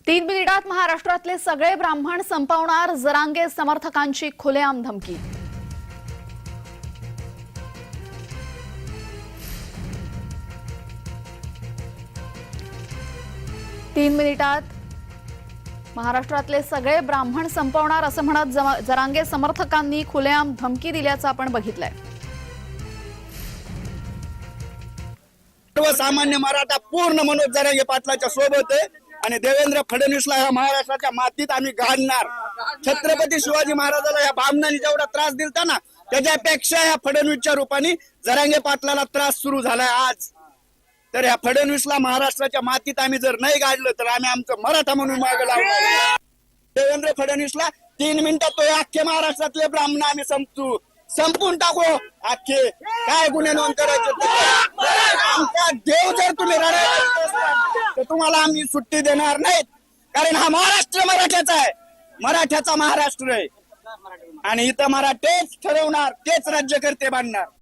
3 मिनिटात महाराष्ट्रातले सगळे ब्राह्मण संपवणार जरांगे समर्थकांची खुलेआम धमकी। तीन मिनिटात महाराष्ट्रातले सगळे ब्राह्मण संपवणार असं म्हणत जरांगे समर्थकांनी खुलेआम धमकी दिल्याचं आपण बघितलंय। सर्वसामान्य मराठा पूर्ण मनोज जरांगे पाटलाच्या सोबत आहे आणि देवेंद्र फडणवीसला ह्या महाराष्ट्राच्या मातीत आम्ही घालणार। छत्रपती शिवाजी महाराजाला या बामणांनी जेवढा त्रास दिलता ना त्याच्यापेक्षा या फडणवीसच्या रूपाने जरांगे पाटलाला त्रास सुरू झालाय आज। तर या फडणवीसला महाराष्ट्राच्या मातीत आम्ही जर नाही गाडलं तर आम्ही आमचं मराठा म्हणून मागे लागणार। देवेंद्र फडणवीसला 3 मिनिटात तो अख्खे महाराष्ट्रातले ब्राह्मण आम्ही संपून टाकू। अख्खे काय गुन्हे नोंद करायचे आमचा देव जर तुम्ही रडायला तर तुम्हाला आम्ही सुट्टी देणार नाहीत, कारण हा महाराष्ट्र मराठ्याचा आहे, मराठ्याचा महाराष्ट्र आहे आणि इथं मराठेच ठरवणार, तेच राज्यकर्ते बांधणार।